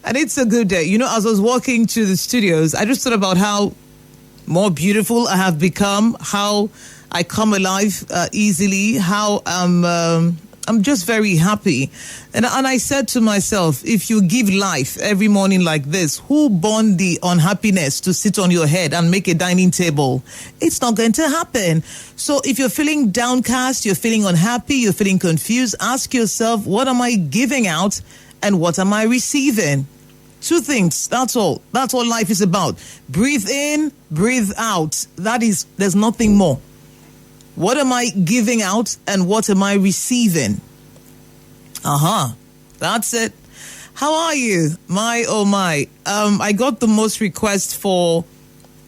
And it's a good day. You know, as I was walking to the studios, I just thought about how more beautiful I have become, how I come alive easily, how I'm just very happy. And I said to myself, if you give life every morning like this, who born the unhappiness to sit on your head and make a dining table? It's not going to happen. So if you're feeling downcast, you're feeling unhappy, you're feeling confused, ask yourself, what am I giving out and what am I receiving? Two things. That's all. That's what life is about. Breathe in, breathe out. There's nothing more. What am I giving out and what am I receiving? That's it. How are you? My, oh my. I got the most requests for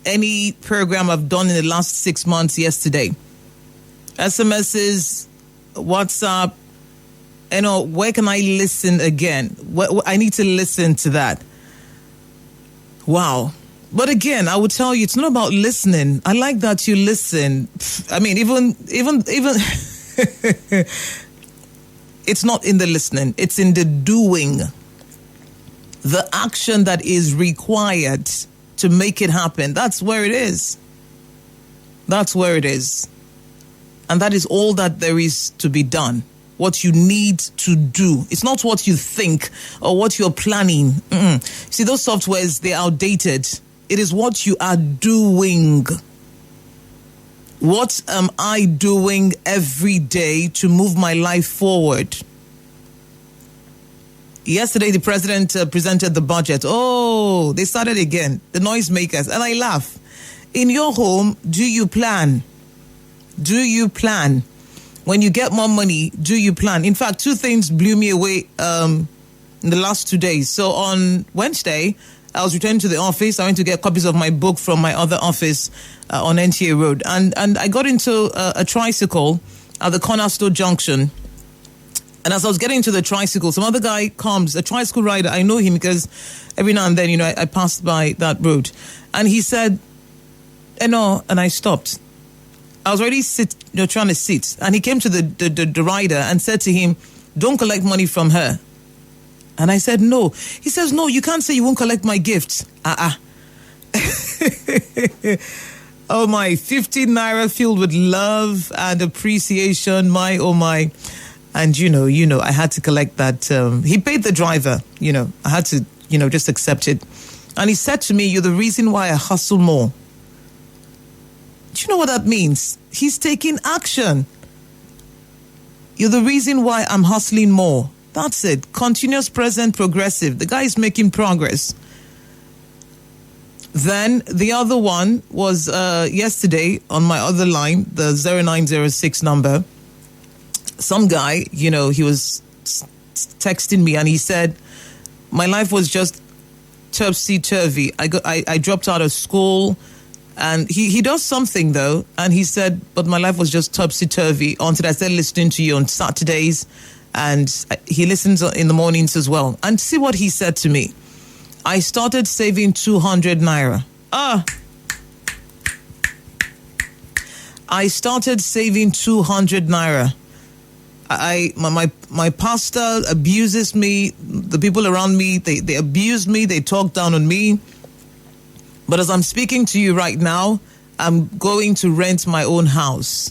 any program I've done in the last 6 months yesterday. SMSs, WhatsApp. You know, where can I listen again? I need to listen to that. Wow. But again, I would tell you, it's not about listening. I like that you listen. I mean, even it's not in the listening. It's in the doing. The action that is required to make it happen. That's where it is. That's where it is. And that is all that there is to be done. What you need to do. It's not what you think or what you're planning. See, those softwares, they're outdated. It is what you are doing. What am I doing every day to move my life forward? Yesterday, the president presented the budget. Oh, they started again. The noisemakers. And I laugh. In your home, do you plan? Do you plan? When you get more money, do you plan? In fact, two things blew me away in the last 2 days. So on Wednesday, I was returning to the office. I went to get copies of my book from my other office on NTA Road. And I got into a tricycle at the Cornerstone Junction. And as I was getting to the tricycle, some other guy comes, a tricycle rider. I know him because every now and then, you know, I passed by that road. And he said, and I stopped. I was already trying to sit. And he came to the rider and said to him, don't collect money from her. And I said, no. He says, no, you can't say you won't collect my gifts. Oh my, 15 naira filled with love and appreciation. My, oh my. And, you know, I had to collect that. He paid the driver, I had to, just accept it. And he said to me, you're the reason why I hustle more. Do you know what that means? He's taking action. You're the reason why I'm hustling more. That's it. Continuous, present, progressive. The guy is making progress. Then the other one was yesterday on my other line, the 0906 number. Some guy, he was texting me and he said, my life was just topsy-turvy. I dropped out of school. And he does something, though, and he said, but my life was just topsy-turvy until I started listening to you on Saturdays, and he listens in the mornings as well. And see what he said to me. I started saving 200 naira. I started saving 200 naira. My pastor abuses me. The people around me, they abuse me. They talk down on me. But as I'm speaking to you right now, I'm going to rent my own house.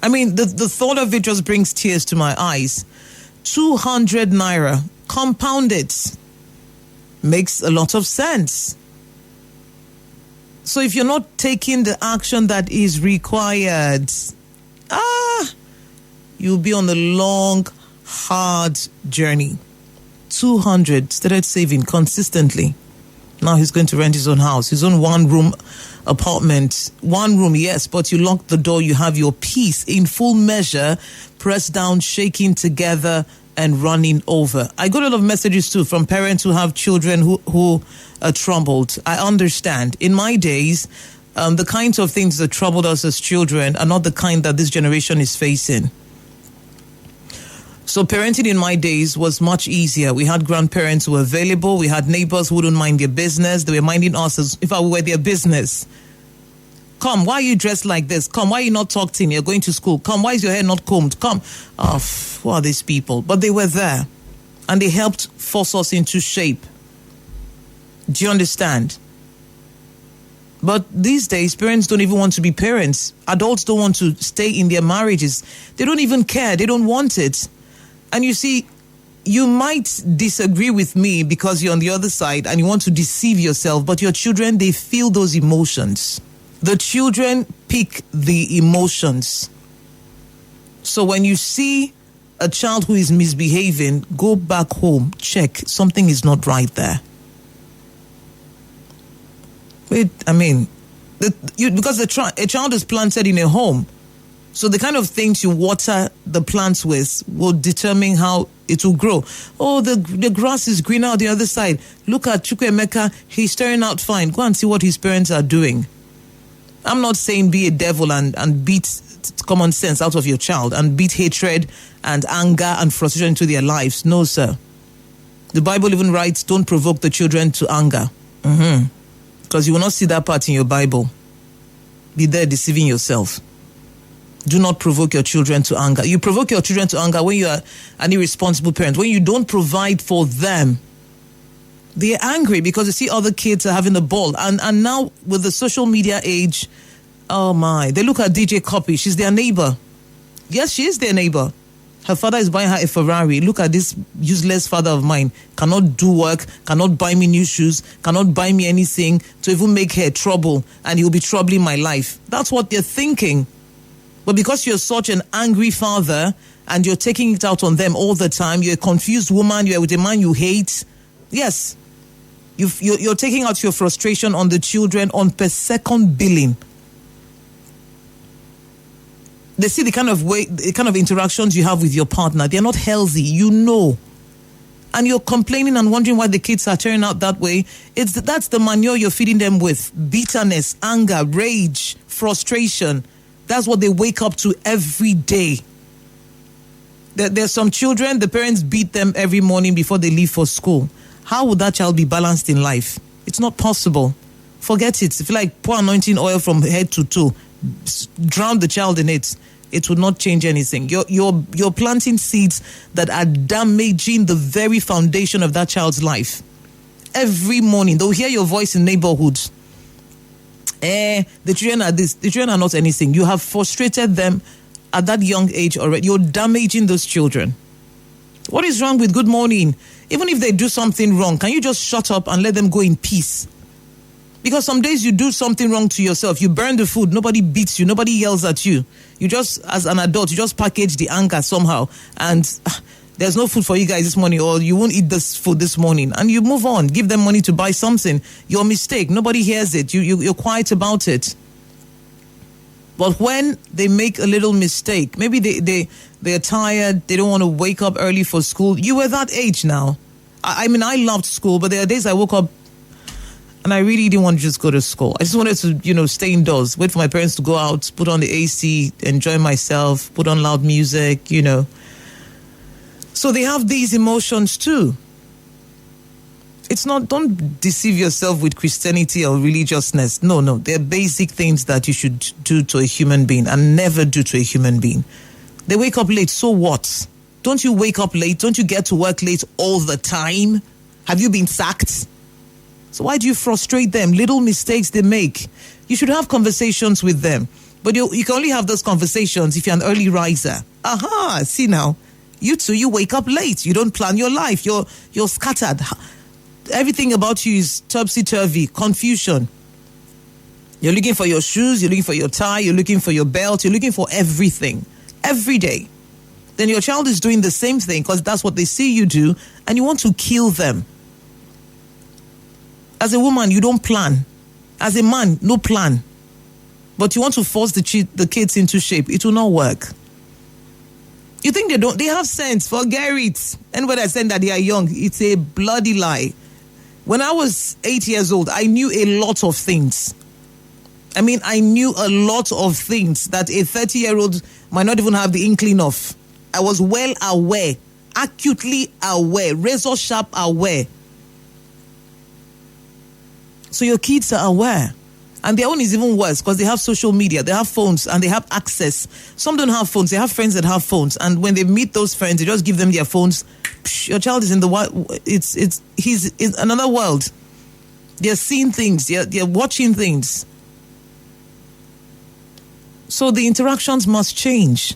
I mean, the thought of it just brings tears to my eyes. 200 naira, compounded, makes a lot of sense. So if you're not taking the action that is required, you'll be on a long, hard journey. 200, started saving consistently. Now he's going to rent his own house, his own one-room apartment. One room, yes, but you lock the door, you have your peace in full measure, pressed down, shaking together, and running over. I got a lot of messages, too, from parents who have children who are troubled. I understand. In my days, the kinds of things that troubled us as children are not the kind that this generation is facing. So parenting in my days was much easier. We had grandparents who were available. We had neighbors who wouldn't mind their business. They were minding us as if we were their business. Come, why are you dressed like this? Come, why are you not tucked in? You're going to school. Come, why is your hair not combed? Come. Who are these people? But they were there. and they helped force us into shape. Do you understand? But these days, parents don't even want to be parents. Adults don't want to stay in their marriages. They don't even care. They don't want it. And you see, you might disagree with me because you're on the other side and you want to deceive yourself, but your children, they feel those emotions. The children pick the emotions. So when you see a child who is misbehaving, go back home, check. Something is not right there. Because a child is planted in a home, so the kind of things you water the plants with will determine how it will grow. Oh, the grass is greener on the other side. Look at Chukwuemeka, he's turning out fine. Go and see what his parents are doing. I'm not saying be a devil and beat common sense out of your child and beat hatred and anger and frustration into their lives. No, sir. The Bible even writes, don't provoke the children to anger. Because you will not see that part in your Bible. Be there deceiving yourself. Do not provoke your children to anger. You provoke your children to anger when you are an irresponsible parent. When you don't provide for them, they're angry because you see other kids are having a ball. And now with the social media age, oh my, they look at DJ Copy. She's their neighbor. Yes, she is their neighbor. Her father is buying her a Ferrari. Look at this useless father of mine. Cannot do work, cannot buy me new shoes, cannot buy me anything to even make her trouble, and he'll be troubling my life. That's what they're thinking. But because you're such an angry father and you're taking it out on them all the time, you're a confused woman, you're with a man you hate. Yes, you're taking out your frustration on the children on per second billing. They see the kind of interactions you have with your partner. They're not healthy, you know. And you're complaining and wondering why the kids are turning out that way. That's the manure you're feeding them with. Bitterness, anger, rage, frustration. That's what they wake up to every day. There's some children, the parents beat them every morning before they leave for school. How would that child be balanced in life? It's not possible. Forget it. If you like, pour anointing oil from head to toe, drown the child in it. It would not change anything. You're planting seeds that are damaging the very foundation of that child's life. Every morning, they'll hear your voice in neighborhoods. The children are this. The children are not anything. You have frustrated them at that young age already. You're damaging those children. What is wrong with good morning? Even if they do something wrong, can you just shut up and let them go in peace? Because some days you do something wrong to yourself. You burn the food. Nobody beats you. Nobody yells at you. You just, as an adult, you just package the anger somehow. And there's no food for you guys this morning, or you won't eat this food this morning. And you move on. Give them money to buy something. Your mistake. Nobody hears it. You're quiet about it. But when they make a little mistake, maybe they're tired. They don't want to wake up early for school. You were that age now. I loved school, but there are days I woke up and I really didn't want to just go to school. I just wanted to, stay indoors, wait for my parents to go out, put on the AC, enjoy myself, put on loud music, So they have these emotions too. It's not, don't deceive yourself with Christianity or religiousness. No. They're basic things that you should do to a human being and never do to a human being. They wake up late, so what? Don't you wake up late? Don't you get to work late all the time? Have you been sacked? So why do you frustrate them? Little mistakes they make. You should have conversations with them. But you can only have those conversations if you're an early riser. Aha, see now. You too, you wake up late. You don't plan your life. You're scattered. Everything about you is topsy-turvy, confusion. You're looking for your shoes, you're looking for your tie, you're looking for your belt, you're looking for everything. Every day. Then your child is doing the same thing because that's what they see you do, and you want to kill them. As a woman, you don't plan. As a man, no plan. But you want to force the kids into shape. It will not work. You think they have sense? Forget it. Anybody that said that they are young, it's a bloody lie. When I was 8 years old, I knew a lot of things. I knew a lot of things that a 30-year-old might not even have the inkling of. I was well aware, acutely aware, razor sharp aware. So your kids are aware. And their own is even worse because they have social media, they have phones, and they have access. Some don't have phones. They have friends that have phones. And when they meet those friends, they just give them their phones Your child is in the world. He's in another world. They're seeing things. They're watching things. So the interactions must change.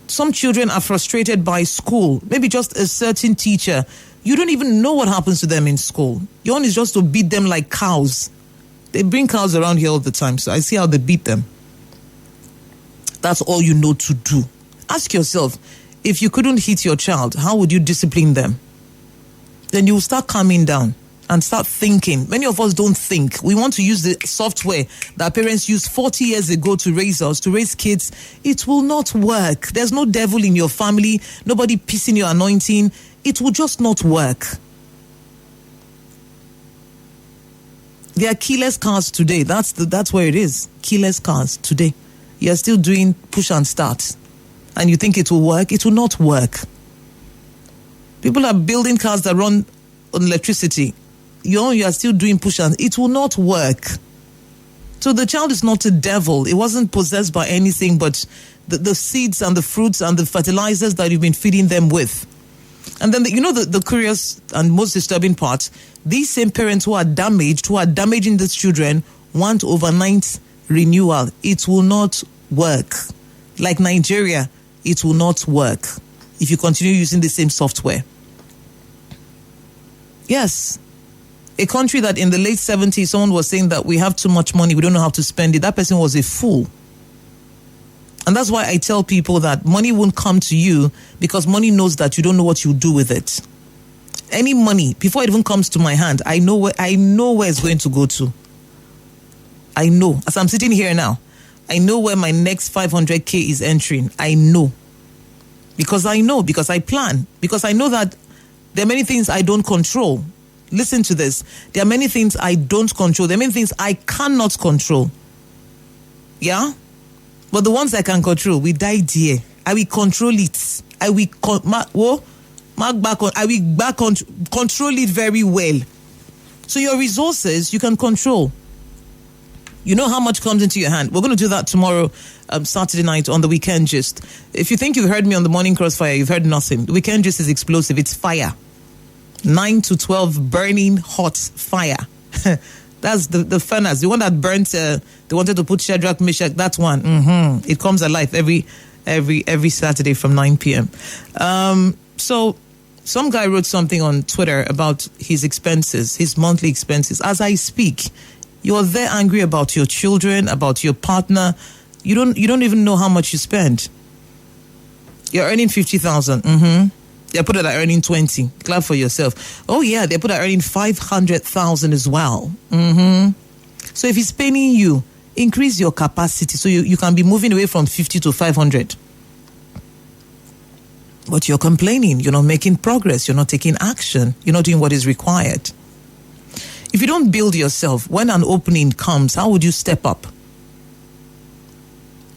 Some children are frustrated by school. Maybe just a certain teacher. You don't even know what happens to them in school. Your own is just to beat them like cows. They bring cows around here all the time, so I see how they beat them. That's all you know to do. Ask yourself, if you couldn't hit your child, how would you discipline them? Then you will start calming down and start thinking. Many of us don't think. We want to use the software that parents used 40 years ago to raise us, to raise kids. It will not work. There's no devil in your family, nobody pissing your anointing. It will just not work. There are keyless cars today. That's where it is. Keyless cars today. You're still doing push and start. And you think it will work? It will not work. People are building cars that run on electricity. You are still doing push and it will not work. So the child is not a devil. It wasn't possessed by anything but the seeds and the fruits and the fertilizers that you've been feeding them with. And then, the curious and most disturbing part, these same parents who are damaging these children, want overnight renewal. It will not work. Like Nigeria, it will not work if you continue using the same software. Yes. A country that in the late 70s, someone was saying that we have too much money, we don't know how to spend it. That person was a fool. And that's why I tell people that money won't come to you because money knows that you don't know what you do with it. Any money, before it even comes to my hand, I know where it's going to go to. I know. As I'm sitting here now, I know where my next 500K is entering. I know. Because I plan. Because I know that there are many things I don't control. Listen to this. There are many things I don't control. There are many things I cannot control. Yeah? But the ones I can control, we die there. I will control it. I will control it very well. So your resources, you can control. You know how much comes into your hand. We're going to do that tomorrow, Saturday night on the Weekend Gist. If you think you've heard me on the Morning Crossfire, you've heard nothing. The Weekend Gist is explosive. It's fire. 9 to 12 burning hot fire. That's the furnace. The one that burnt, they wanted to put Shadrach, Meshach, that one. It comes alive every Saturday from 9 p.m. So some guy wrote something on Twitter about his expenses, his monthly expenses. As I speak, you're there angry about your children, about your partner. You don't even know how much you spend. You're earning 50,000. They put it at earning 20. Clap for yourself. Oh yeah, they put it at earning 500,000 as well. So if he's paying you, increase your capacity so you can be moving away from 50 to 500. But you're complaining. You're not making progress. You're not taking action. You're not doing what is required. If you don't build yourself, when an opening comes, how would you step up?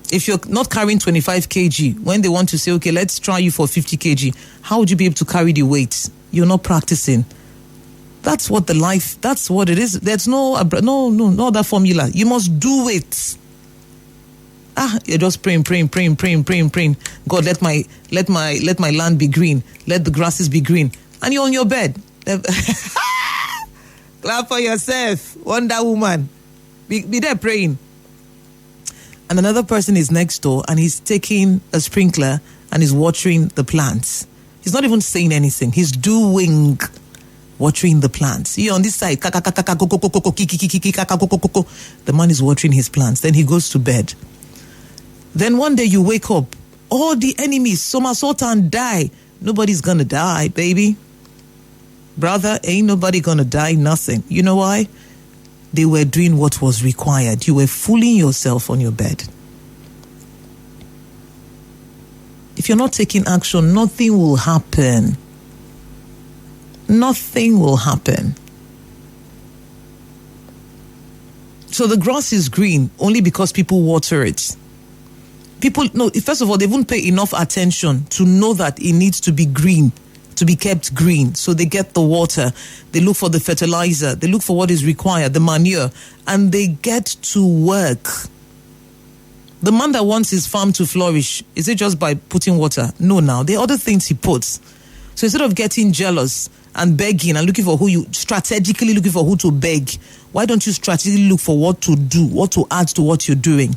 If you're not carrying 25 kg, when they want to say, okay, let's try you for 50 kg, how would you be able to carry the weight? You're not practicing. That's what it is. There's no other formula. You must do it. You're just praying. God, let my land be green. Let the grasses be green. And you're on your bed. Clap for yourself, Wonder Woman. Be there praying. And another person is next door and he's taking a sprinkler and he's watering the plants. He's not even saying anything. He's watering the plants. You're on this side. The man is watering his plants. Then he goes to bed. Then one day you wake up. All the enemies somersault and die. Nobody's gonna die, baby. Brother, ain't nobody gonna die, nothing. You know why? They were doing what was required. You were fooling yourself on your bed. If you're not taking action, nothing will happen. Nothing will happen. So the grass is green only because people water it. First of all, they won't pay enough attention to know that it needs to be green, to be kept green. So they get the water, they look for the fertilizer, they look for what is required, the manure, and they get to work. The man that wants his farm to flourish, is it just by putting water? No, now. There are other things he puts. So instead of getting jealous and begging and strategically looking for who to beg, why don't you strategically look for what to do, what to add to what you're doing?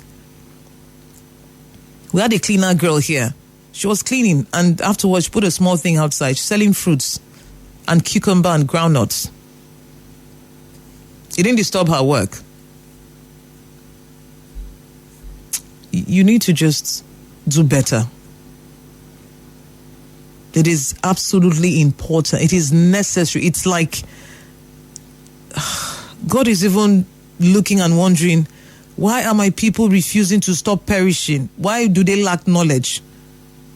We had a cleaner girl here. She was cleaning, and afterwards she put a small thing outside. She's selling fruits and cucumber and groundnuts. It didn't disturb her work. You need to just do better. It is absolutely important. It is necessary. It's like God is even looking and wondering, why are my people refusing to stop perishing? Why do they lack knowledge?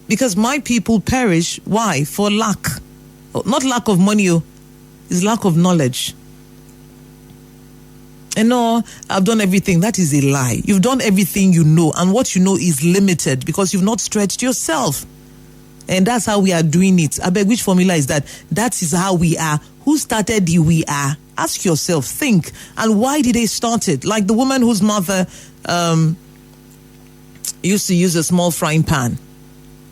Because my people perish. Why? For lack. Not lack of money, it's lack of knowledge. And no, I've done everything. That is a lie. You've done everything you know, and what you know is limited because you've not stretched yourself. And that's how we are doing it. I beg, which formula is that? That is how we are. Who started the we are? Ask yourself, think. And why did they start it? Like the woman whose mother used to use a small frying pan,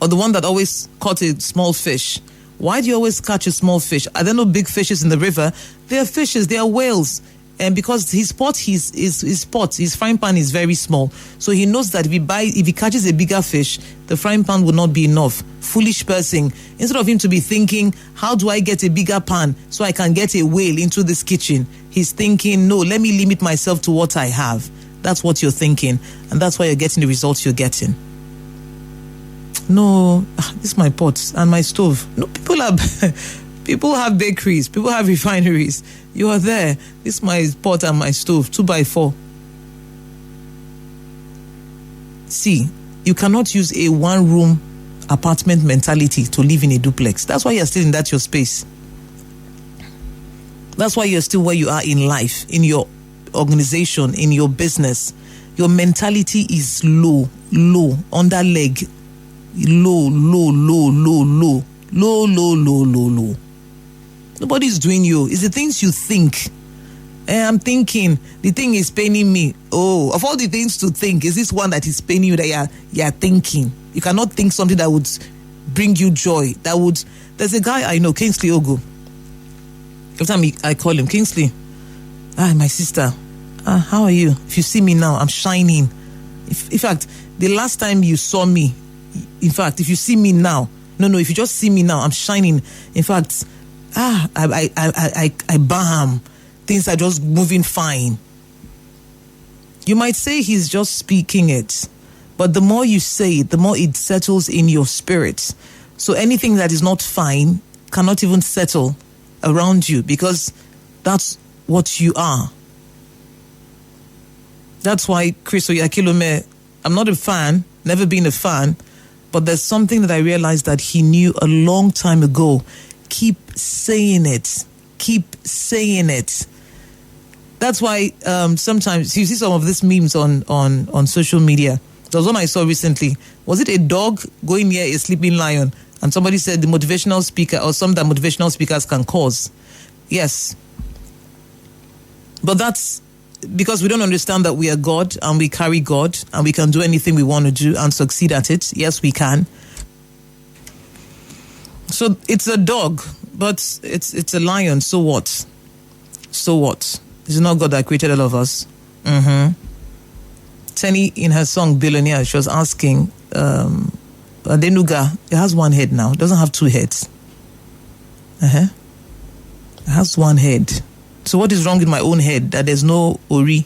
or the one that always caught a small fish. Why do you always catch a small fish? Are there no big fishes in the river? They are fishes, they are whales. And because his frying pan is very small. So he knows that if he catches a bigger fish, the frying pan will not be enough. Foolish person. Instead of him to be thinking, how do I get a bigger pan so I can get a whale into this kitchen? He's thinking, no, let me limit myself to what I have. That's what you're thinking. And that's why you're getting the results you're getting. No, this is my pot and my stove. No, people have bakeries, people have refineries. You are there. This is my pot and my stove, 2x4. See, you cannot use a one-room apartment mentality to live in a duplex. That's why you're still in your space. That's why you're still where you are in life, in your organization, in your business. Your mentality is low, under leg. Low. Nobody's doing you. It's the things you think. I'm thinking, the thing is paining me. Oh, of all the things to think, is this one that is paining you that you're thinking? You cannot think something that would bring you joy. There's a guy I know, Kingsley Ogo. Every time I call him, Kingsley, my sister, how are you? If you see me now, I'm shining. In fact, the last time you saw me, if you see me now, if you just see me now, I'm shining. In fact, I bam. Things are just moving fine. You might say he's just speaking it, but the more you say it, the more it settles in your spirit. So anything that is not fine cannot even settle around you because that's what you are. That's why Chris Oyakilome, I'm not a fan, never been a fan, but there's something that I realized that he knew a long time ago. Keep saying it. Keep saying it. That's why sometimes you see some of these memes on social media. There was one I saw recently. Was it a dog going near a sleeping lion? And somebody said the motivational speaker, or some that motivational speakers can cause. Yes. But that's because we don't understand that we are God and we carry God and we can do anything we want to do and succeed at it. Yes, we can. So it's a dog, but it's a lion. So what? So what? It's not God that created all of us. Tenny, in her song Billionaire, she was asking, Adenuga, it has one head now. It doesn't have two heads. It has one head. So what is wrong with my own head that there's no Ori?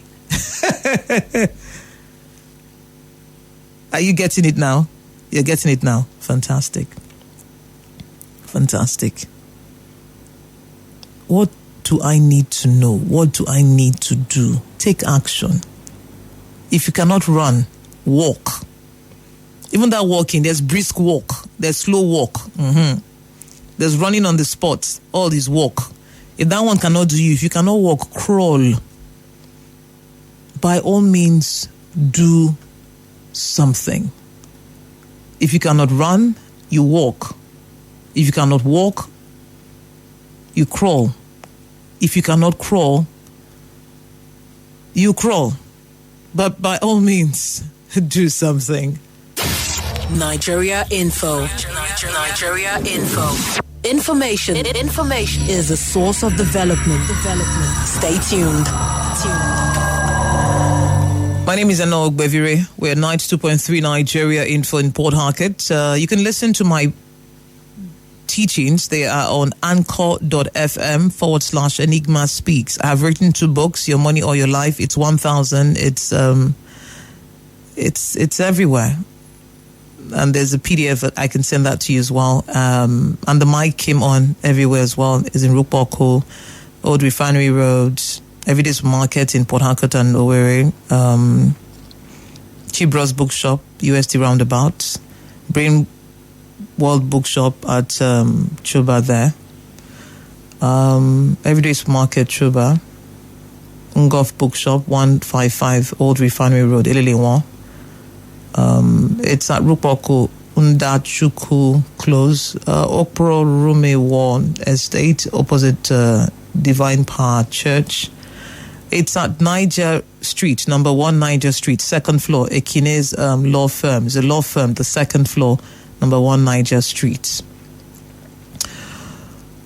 Are you getting it now? You're getting it now. Fantastic. Fantastic. What do I need to know? What do I need to do? Take action. If you cannot run, walk. Even that walking, there's brisk walk, there's slow walk. There's running on the spot. All is walk. If that one cannot do you, if you cannot walk, crawl. By all means, do something. If you cannot run, you walk. If you cannot walk, you crawl. If you cannot crawl, you crawl. But by all means, do something. Nigeria Info. Nigeria Info. Information is a source of development. Stay tuned. My name is Anna Ogbevire. We're 92.3 Nigeria Info in Port Harcourt. You can listen to my teachings. They are on anchor.fm/Enigma Speaks. I have written 2 books, Your Money or Your Life. It's 1,000. It's everywhere. And there's a PDF that I can send that to you as well. And the mic came on everywhere as well. It's in Rukboko, Old Refinery Road, Everyday Market in Port Harcourt and Owerri, Chibros Bookshop, UST Roundabout, Brain World Bookshop at Chuba there, Everyday Market Chuba, Ngof Bookshop 155 Old Refinery Road, Ililiwa. It's at Rukboko Undachuku Close, Okpro Rume Wall Estate, opposite Divine Power Church. It's at Niger Street, number 1 Niger Street, 2nd floor, Ekine's law firm. It's a law firm, the 2nd floor, number 1 Niger Street.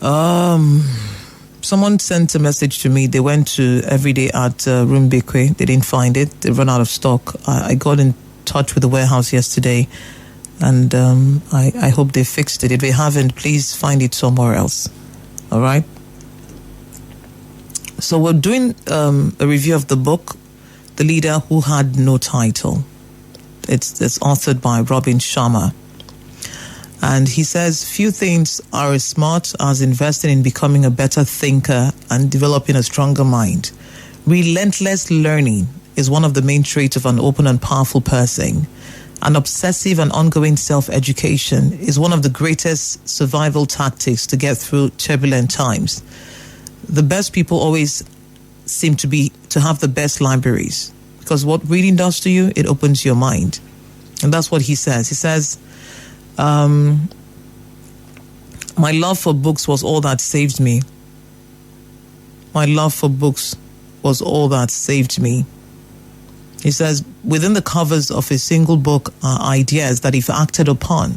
Someone sent a message to me. They went to Everyday at Rumbekwe. They didn't find it. They run out of stock. I got in touch with the warehouse yesterday, and I hope they fixed it. If they haven't, please find it somewhere else. All right? So we're doing a review of the book, The Leader Who Had No Title. It's authored by Robin Sharma. And he says, few things are as smart as investing in becoming a better thinker and developing a stronger mind. Relentless learning is one of the main traits of an open and powerful person. An obsessive and ongoing self-education is one of the greatest survival tactics to get through turbulent times. The best people always seem to have the best libraries, because what reading does to you, it opens your mind. And that's what he says. He says, my love for books was all that saved me. My love for books was all that saved me. He says, within the covers of a single book are ideas that if acted upon,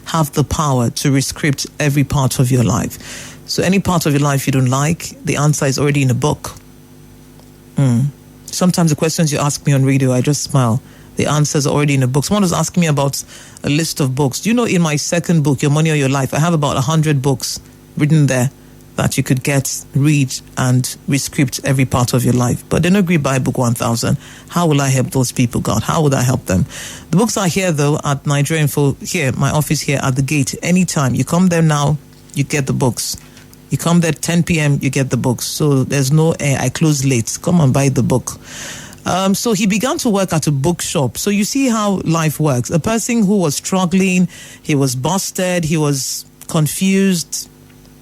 have the power to rescript every part of your life. So any part of your life you don't like, the answer is already in a book. Sometimes the questions you ask me on radio, I just smile. The answers are already in a book. Someone was asking me about a list of books. Do you know, in my 2nd book, Your Money or Your Life, I have about 100 books written there that you could read, and rescript every part of your life. But they don't agree by book 1,000. How will I help those people, God? How would I help them? The books are here, though, at Nigeria Info, here, my office here at the gate. Anytime. You come there now, you get the books. You come there 10 p.m., you get the books. So there's no, I close late. Come and buy the book. So he began to work at a bookshop. So you see how life works. A person who was struggling, he was busted, he was confused,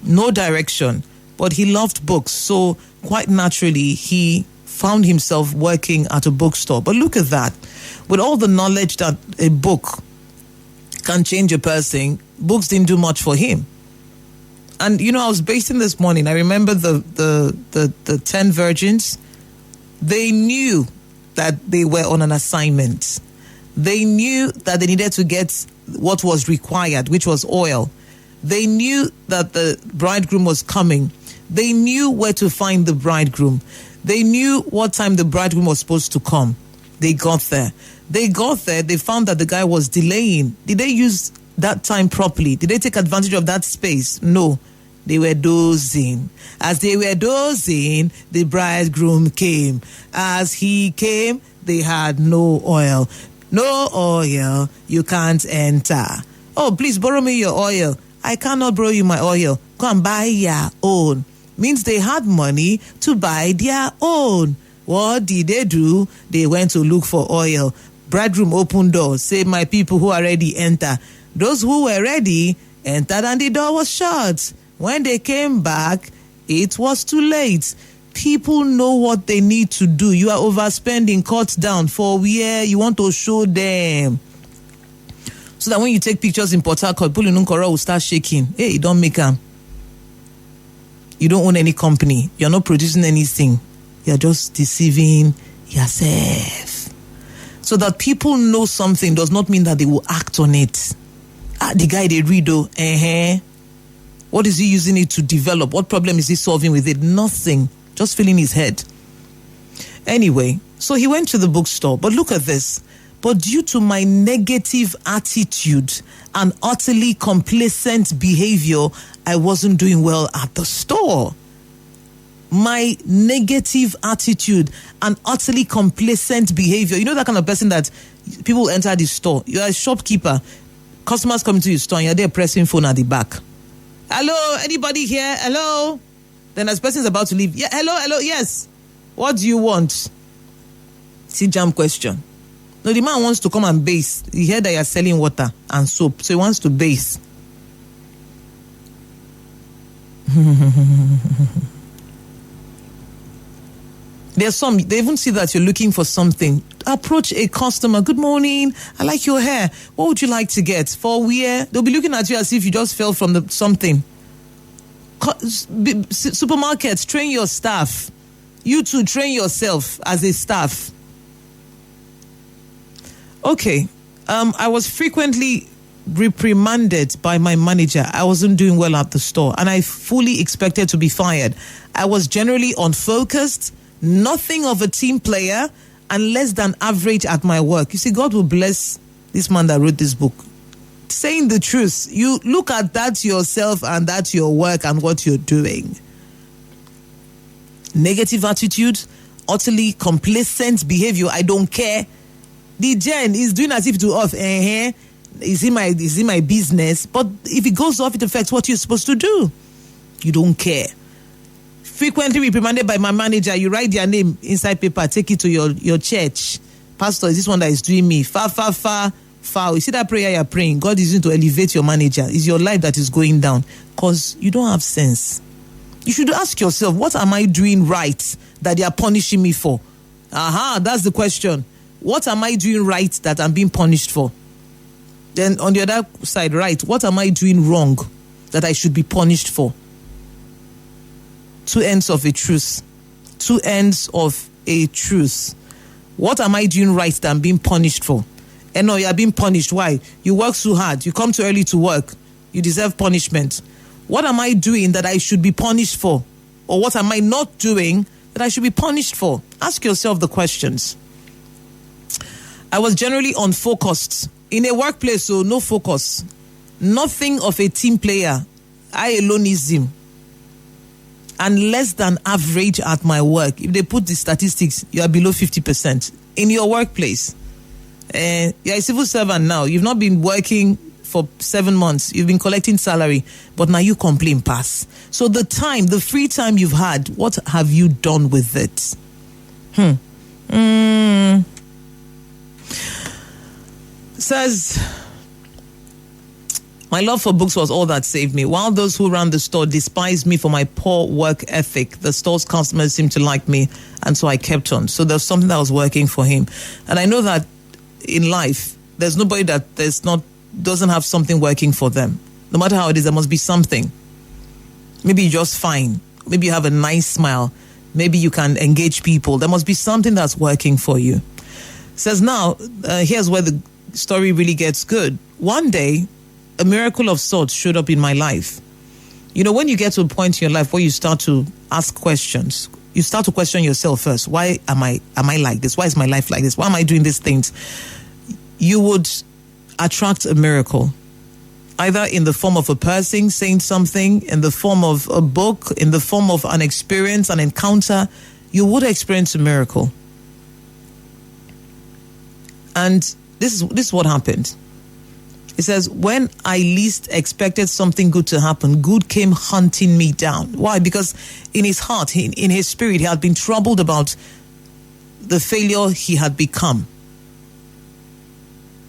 no direction, but he loved books. So quite naturally, he found himself working at a bookstore. But look at that. With all the knowledge that a book can change a person, books didn't do much for him. And, you know, I was basing this morning. I remember the 10 virgins. They knew that they were on an assignment. They knew that they needed to get what was required, which was oil. They knew that the bridegroom was coming. They knew where to find the bridegroom. They knew what time the bridegroom was supposed to come. They got there. They found that the guy was delaying. Did they use that time properly? Did they take advantage of that space? No. They were dozing. As they were dozing, the bridegroom came. As he came, they had no oil. No oil, you can't enter. Oh, please borrow me your oil. I cannot borrow you my oil. Come buy your own. Means they had money to buy their own. What did they do? They went to look for oil. Bridegroom opened door. Say, my people who are ready, enter. Those who were ready entered and the door was shut. When they came back, it was too late. People know what they need to do. You are overspending, cut down for where you want to show them. So that when you take pictures in Port Harcourt, Pulununkora will start shaking. Hey, don't make them. You don't own any company. You're not producing anything. You're just deceiving yourself. So that people know something does not mean that they will act on it. The guy they read though. What is he using it to develop? What problem is he solving with it? Nothing. Just filling his head. Anyway, so he went to the bookstore. But look at this. But due to my negative attitude and utterly complacent behavior, I wasn't doing well at the store. My negative attitude and utterly complacent behavior. You know that kind of person that people enter the store. You're a shopkeeper. Customers come to your store and you're there pressing phone at the back. Hello, anybody here? Hello? Then as person's about to leave. Yeah, hello, yes. What do you want? See, jam question. No, the man wants to come and base. He heard that you're selling water and soap, so he wants to base. There's some, they even see that you're looking for something. Approach a customer. Good morning. I like your hair. What would you like to get? For where? They'll be looking at you as if you just fell from something. Supermarkets, train your staff. You too, train yourself as a staff. Okay. I was frequently reprimanded by my manager. I wasn't doing well at the store, and I fully expected to be fired. I was generally unfocused, nothing of a team player, and less than average at my work. You see, God will bless this man that wrote this book. Saying the truth, you look at that yourself and that's your work and what you're doing. Negative attitude, utterly complacent behavior. I don't care. The gen is doing as if to off. Is in my business. But if it goes off, it affects what you're supposed to do. You don't care. Frequently reprimanded by my manager. You write their name inside paper, take it to your church. Pastor, is this one that is doing me? Foul. You see that prayer you're praying? God is going to elevate your manager. It's your life that is going down because you don't have sense. You should ask yourself, what am I doing right that they are punishing me for? That's the question. What am I doing right that I'm being punished for? Then on the other side, right, what am I doing wrong that I should be punished for? Two ends of a truth. Two ends of a truth. What am I doing right that I'm being punished for? And no, you are being punished. Why? You work so hard. You come too early to work. You deserve punishment. What am I doing that I should be punished for? Or what am I not doing that I should be punished for? Ask yourself the questions. I was generally unfocused. In a workplace, so no focus. Nothing of a team player. I aloneism. And less than average at my work. If they put the statistics, you are below 50%. In your workplace, you're a civil servant now. You've not been working for 7 months. You've been collecting salary, but now you complain pass. So the free time you've had, what have you done with it? Says, my love for books was all that saved me. While those who ran the store despised me for my poor work ethic, the store's customers seemed to like me, and so I kept on. So there's something that was working for him. And I know that in life, there's nobody that doesn't have something working for them. No matter how it is, there must be something. Maybe you're just fine. Maybe you have a nice smile. Maybe you can engage people. There must be something that's working for you. Says now, here's where the story really gets good. One day, a miracle of sorts showed up in my life. You know, when you get to a point in your life where you start to ask questions, you start to question yourself first. Why am I like this? Why is my life like this? Why am I doing these things? You would attract a miracle, either in the form of a person saying something, in the form of a book, in the form of an experience, an encounter. You would experience a miracle. And this is what happened. It says, when I least expected something good to happen, good came hunting me down. Why? Because in his heart, in his spirit, he had been troubled about the failure he had become.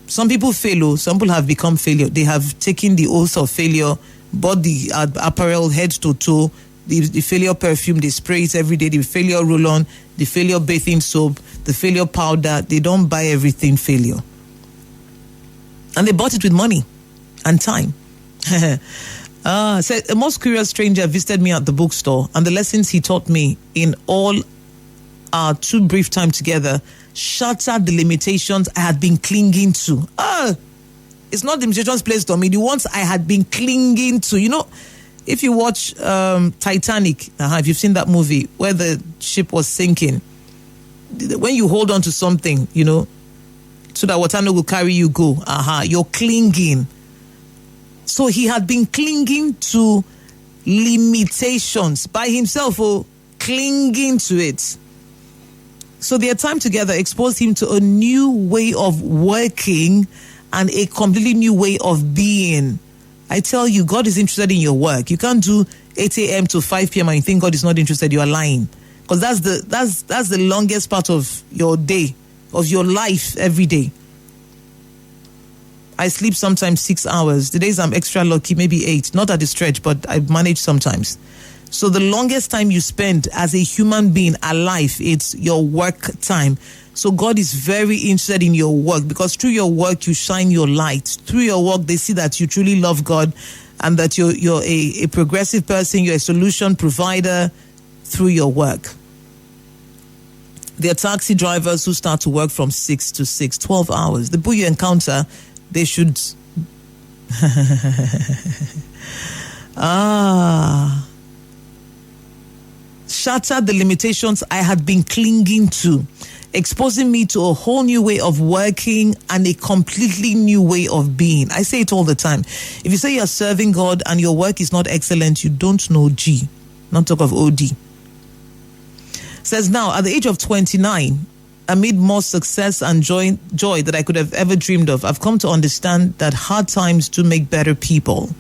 Some people fail, some people have become failure. They have taken the oath of failure, bought the apparel head to toe, the failure perfume, they spray it every day, the failure roll-on, the failure bathing soap, the failure powder. They don't buy everything failure. And they bought it with money and time. Said, a most curious stranger visited me at the bookstore, and the lessons he taught me in all our too brief time together shattered the limitations I had been clinging to. It's not the limitations placed on me, the ones I had been clinging to. You know, if you watch Titanic, if you've seen that movie where the ship was sinking, when you hold on to something, you know, so that water no will carry you go, you're clinging. So he had been clinging to limitations by himself, clinging to it. So their time together exposed him to a new way of working and a completely new way of being. I tell you, God is interested in your work. You can't do 8 a.m. to 5 p.m. and you think God is not interested. You are lying. Because that's the longest part of your day, of your life every day. I sleep sometimes 6 hours. The days I'm extra lucky, maybe 8. Not at the stretch, but I manage sometimes. So the longest time you spend as a human being alive, it's your work time. So God is very interested in your work, because through your work, you shine your light. Through your work, they see that you truly love God and that you're a progressive person, you're a solution provider through your work. There are taxi drivers who start to work from 6 to 6, 12 hours. The people you encounter, they should... Shattered the limitations I had been clinging to, exposing me to a whole new way of working and a completely new way of being. I say it all the time. If you say you're serving God and your work is not excellent, you don't know G. Not talk of OD. Says now, at the age of 29, amid more success and joy that I could have ever dreamed of, I've come to understand that hard times do make better people.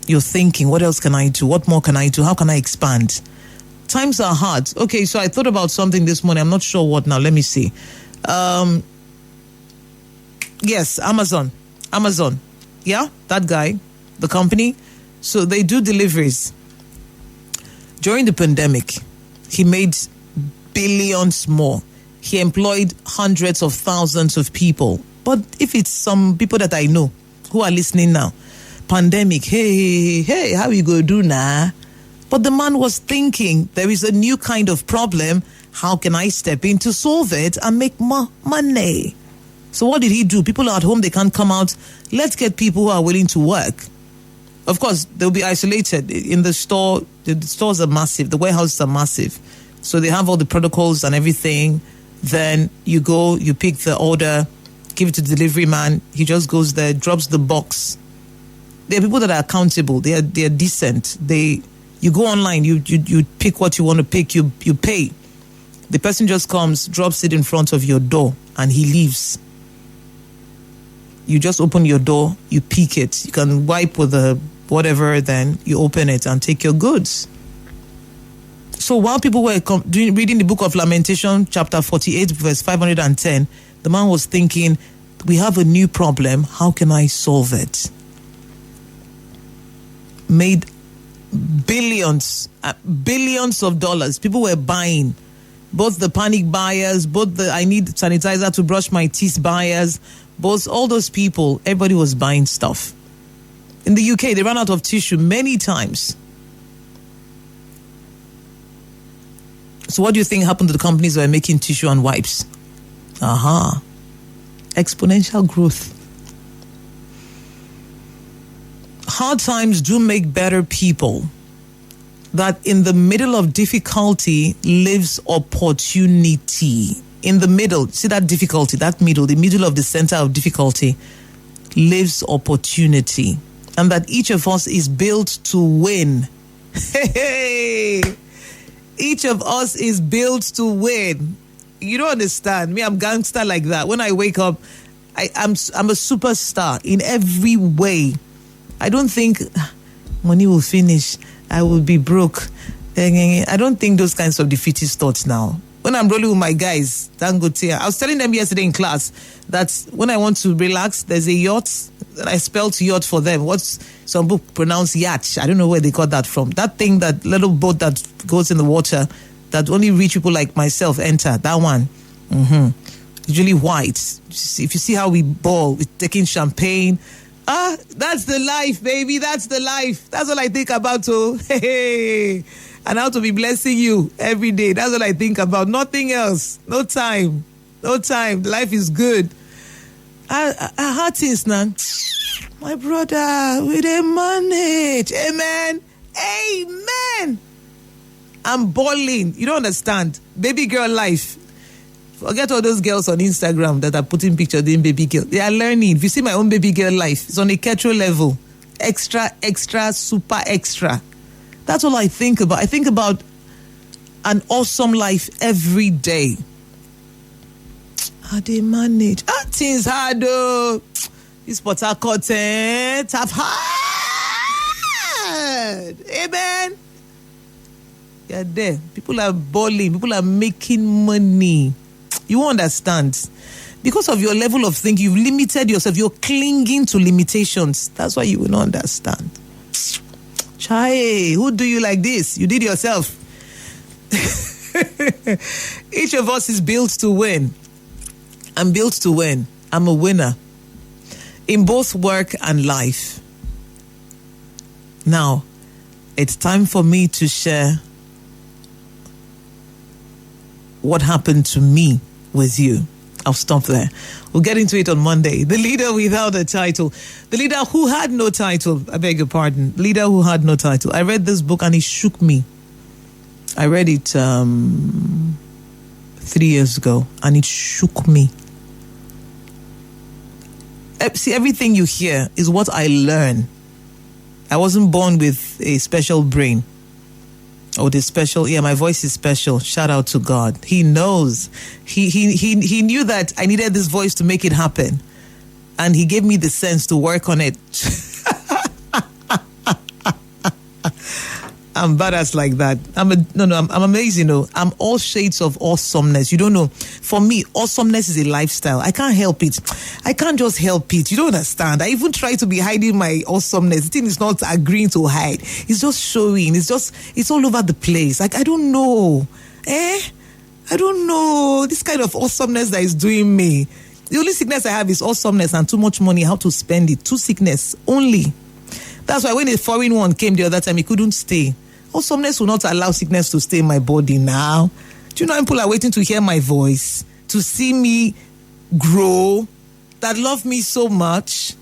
You're thinking, what else can I do? What more can I do? How can I expand? Times are hard. Okay, so I thought about something this morning. I'm not sure what now. Let me see. Yes, Amazon. Yeah, that guy, the company. So they do deliveries. During the pandemic, he made billions more. He employed hundreds of thousands of people. But if it's some people that I know who are listening now, pandemic, hey, how you gonna do now? But the man was thinking, there is a new kind of problem. How can I step in to solve it and make more money? So what did he do? People are at home, they can't come out. Let's get people who are willing to work. Of course, they'll be isolated. In the store, the stores are massive. The warehouses are massive. So they have all the protocols and everything. Then you go, you pick the order, give it to the delivery man. He just goes there, drops the box. There are people that are accountable. They are decent. You go online, you pick what you want to pick, you pay. The person just comes, drops it in front of your door, and he leaves. You just open your door, you pick it. You can wipe with whatever, then you open it and take your goods. So while people were reading the book of Lamentation, chapter 48, verse 510, the man was thinking, we have a new problem. How can I solve it? Made billions of dollars. People were buying, both the panic buyers, both the I need sanitizer to brush my teeth buyers, both all those people, everybody was buying stuff. In the UK, they ran out of tissue many times. So what do you think happened to the companies that were making tissue and wipes? Exponential growth. Hard times do make better people. That in the middle of difficulty lives opportunity. In the middle, see that difficulty, that middle, the middle of the center of difficulty lives opportunity. And that each of us is built to win. Hey! Each of us is built to win. You don't understand. Me, I'm gangster like that. When I wake up, I'm a superstar in every way. I don't think money will finish. I will be broke. I don't think those kinds of defeatist thoughts now. When I'm rolling with my guys, Dangote, I was telling them yesterday in class that when I want to relax, there's a yacht. I spelled yacht for them. What's some book pronounced yacht? I don't know where they got that from. That thing, that little boat that goes in the water, that only rich people like myself enter. That one. Usually white. If you see how we ball, we're taking champagne. That's the life, baby. That's the life. That's all I think about. Hey, and how to be blessing you every day. That's all I think about. Nothing else. No time. Life is good. I heard things now. My brother, we dey manage. Amen. Amen. I'm balling. You don't understand. Baby girl life. Forget all those girls on Instagram that are putting pictures in baby girl. They are learning. If you see my own baby girl life, it's on a ketro level. Extra, super extra. That's all I think about. I think about an awesome life every day. How they manage? Things hard though. This Port Harcourt tough hard. Amen. You're there. People are balling. People are making money. You won't understand. Because of your level of thinking, you've limited yourself. You're clinging to limitations. That's why you will not understand. Chai, who do you like this? You did yourself. Each of us is built to win. I'm built to win. I'm a winner in both work and life. Now, it's time for me to share what happened to me with you. I'll stop there. We'll get into it on Monday. The leader without a title. The leader who had no title. I beg your pardon. Leader who had no title. I read this book and it shook me. I read it 3 years ago and it shook me. See, everything you hear is what I learn. I wasn't born with a special brain. Oh, the special, my voice is special. Shout out to God. He knows. He knew that I needed this voice to make it happen. And he gave me the sense to work on it. I'm badass like that. I'm amazing. I'm all shades of awesomeness. You don't know. For me, awesomeness is a lifestyle. I can't help it. I can't just help it. You don't understand. I even try to be hiding my awesomeness. The thing is not agreeing to hide. It's just showing. It's all over the place. Like, I don't know. I don't know. This kind of awesomeness that is doing me. The only sickness I have is awesomeness and too much money, how to spend it. 2 sickness only. That's why when a foreign one came the other time, he couldn't stay. Awesomeness will not allow sickness to stay in my body now. Do you know people are waiting to hear my voice, to see me grow, that love me so much?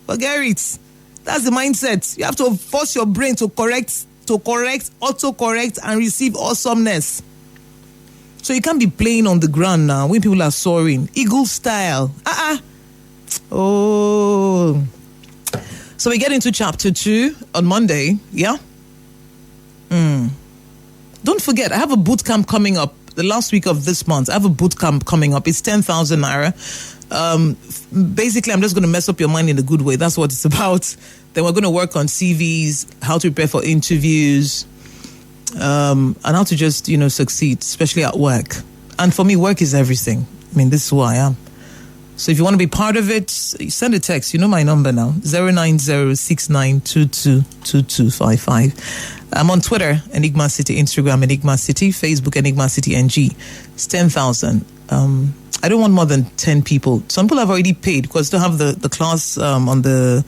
Forget it. That's the mindset. You have to force your brain to correct, auto-correct, and receive awesomeness. So you can't be playing on the ground now when people are soaring. Eagle style. Oh. So we get into chapter 2 on Monday, yeah? Don't forget, I have a boot camp coming up the last week of this month. I have a boot camp coming up. It's 10,000 naira. Basically, I'm just going to mess up your mind in a good way. That's what it's about. Then we're going to work on CVs, how to prepare for interviews, and how to just, succeed, especially at work. And for me, work is everything. I mean, this is who I am. So if you want to be part of it, send a text. You know my number now, 09069222255. I'm on Twitter, Enigma City, Instagram, Enigma City, Facebook, Enigma City NG. It's 10,000. I don't want more than 10 people. Some people have already paid because they have the class on the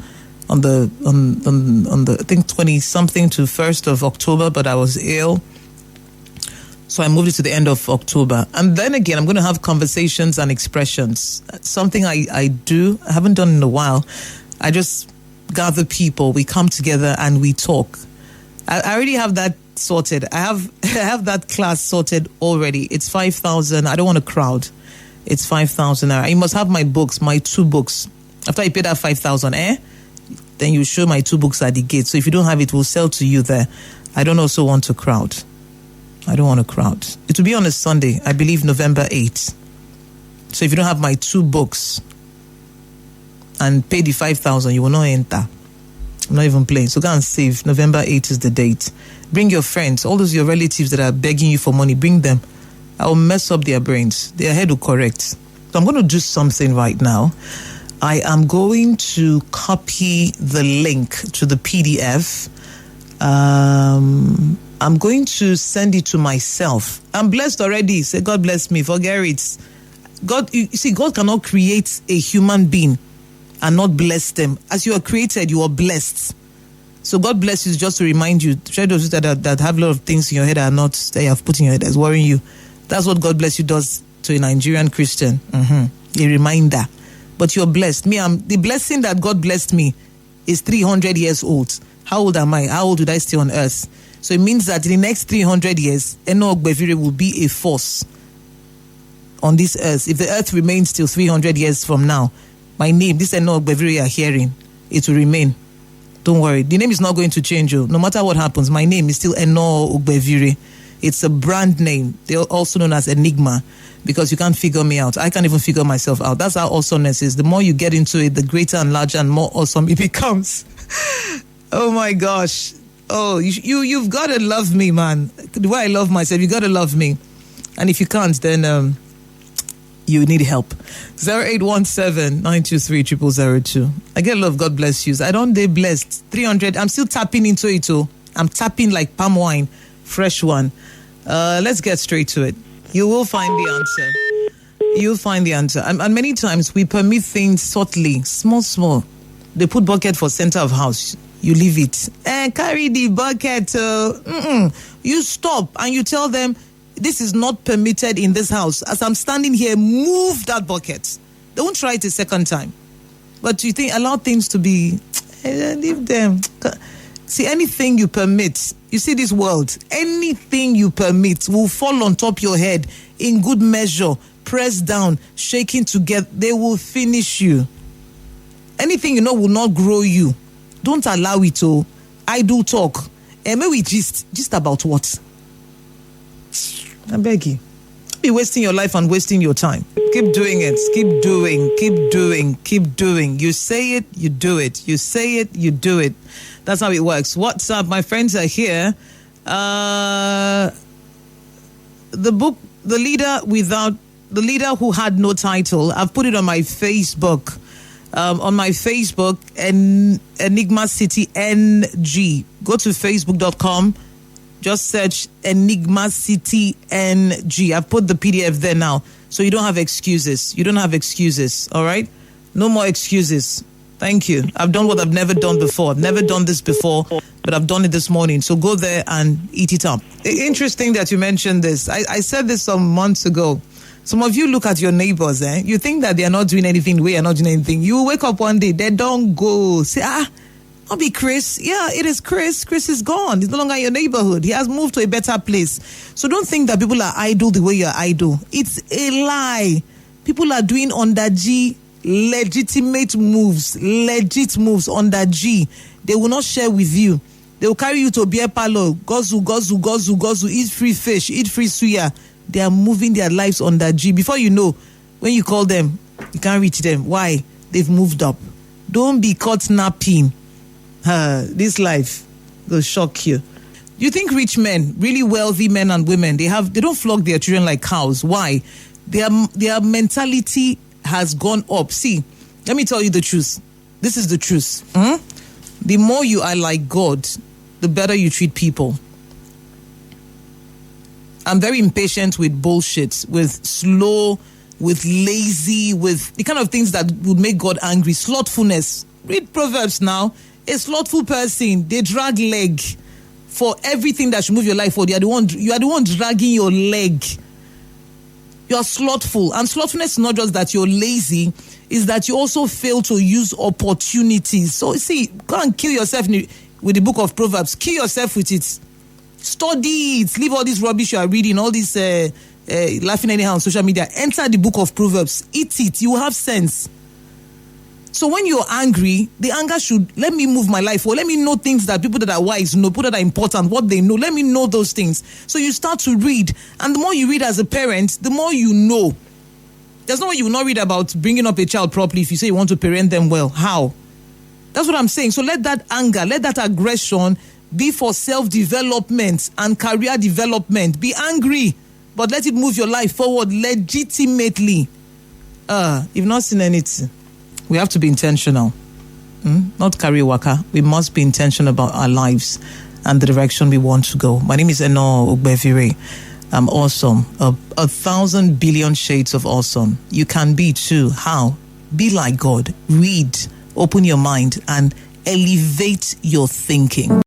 I think 20 something to 1st of October, but I was ill. So I moved it to the end of October. And then again, I'm going to have conversations and expressions. Something I do, I haven't done in a while. I just gather people, we come together and we talk. I already have that sorted. I have that class sorted already. It's 5,000. I don't want a crowd. It's 5,000. You must have my books, my 2 books. After you pay that 5,000, then you show my 2 books at the gate. So if you don't have it, we'll sell to you there. I don't also want a crowd. I don't want a crowd. It will be on a Sunday, I believe November 8th. So if you don't have my 2 books and pay the 5,000, you will not enter. I'm not even playing. So go and save. November 8th is the date. Bring your friends, all those your relatives that are begging you for money, bring them. I will mess up their brains. Their head will correct. So I'm going to do something right now. I am going to copy the link to the PDF. I'm going to send it to myself. I'm blessed already. Say, God bless me. Forget it. God, you see, God cannot create a human being and not bless them. As you are created, you are blessed. So God bless you just to remind you, try those that have a lot of things in your head that are not, that you have put in your head that's worrying you. That's what God bless you does to a Nigerian Christian. A reminder but you're blessed. Me, the blessing that God blessed me is 300 years old. How old am I? How old would I stay on earth? So it means that in the next 300 years, Eno Ogbevire will be a force on this earth. If the earth remains till 300 years from now, my name, this Eno Ogbevire you are hearing, it will remain. Don't worry. The name is not going to change. No matter what happens, my name is still Eno Ogbevire. It's a brand name. They're also known as Enigma because you can't figure me out. I can't even figure myself out. That's how awesomeness is. The more you get into it, the greater and larger and more awesome it becomes. Oh my gosh. Oh, you've got to love me, man. The way I love myself, you got to love me. And if you can't, then you need help. 0817-923-0002. I get love. God bless you. I don't day blessed. 300. I'm still tapping into it too. I'm tapping like palm wine, fresh one. Let's get straight to it. You will find the answer. You'll find the answer. And many times we permit things subtly, small. They put bucket for center of house. You leave it. Carry the bucket. You stop and you tell them, this is not permitted in this house. As I'm standing here, move that bucket. Don't try it a second time. But you think, allow things to be, leave them. See, anything you permit, you see this world, anything you permit will fall on top of your head in good measure, pressed down, shaking together. They will finish you. Anything you know will not grow you. Don't allow it to idle talk. And maybe just about what? I beg you. Be wasting your life and wasting your time. Keep doing it. Keep doing. You say it, you do it. You say it, you do it. That's how it works. What's up? My friends are here. The book, The Leader Who Had No Title. I've put it on my Facebook. Enigma City NG. Go to facebook.com. Just search Enigma City NG. I've put the PDF there now. So you don't have excuses. All right? No more excuses. Thank you. I've done what I've never done before. I've never done this before, but I've done it this morning. So go there and eat it up. Interesting that you mentioned this. I said this some months ago. Some of you look at your neighbors, you think that they are not doing anything, we are not doing anything. You wake up one day, they don't go. Say, I'll be Chris. Yeah, it is Chris. Chris is gone. He's no longer in your neighborhood. He has moved to a better place. So don't think that people are idle the way you're idle. It's a lie. People are doing under G legitimate moves, legit moves under G. They will not share with you. They will carry you to a beer parlor. Gozu, eat free fish, eat free suya. They are moving their lives under G. Before you know, when you call them, you can't reach them. Why? They've moved up. Don't be caught napping. This life will shock you. You think rich men, really wealthy men and women, they don't flog their children like cows. Why? Their mentality has gone up. See, let me tell you the truth. This is the truth. The more you are like God, the better you treat people. I'm very impatient with bullshit, with slow, with lazy, with the kind of things that would make God angry. Slothfulness. Read Proverbs now. A slothful person, they drag leg for everything that should move your life forward. You are the one dragging your leg. You are slothful. And slothfulness is not just that you're lazy, is that you also fail to use opportunities. So see, go and kill yourself with the book of Proverbs. Kill yourself with it. Study it. Leave all this rubbish you are reading, all this laughing anyhow on social media. Enter the book of Proverbs. Eat it. You will have sense. So when you're angry, the anger should, let me move my life, or let me know things that people that are wise know, people that are important, what they know. Let me know those things. So you start to read. And the more you read as a parent, the more you know. There's no way you will not read about bringing up a child properly if you say you want to parent them well. How? That's what I'm saying. So let that anger, let that aggression be for self-development and career development. Be angry, but let it move your life forward legitimately. You've not seen anything. We have to be intentional. Not carry waka. We must be intentional about our lives and the direction we want to go. My name is Eno Ogbevire. I'm awesome. 1,000 billion shades of awesome. You can be too. How? Be like God. Read. Open your mind and elevate your thinking.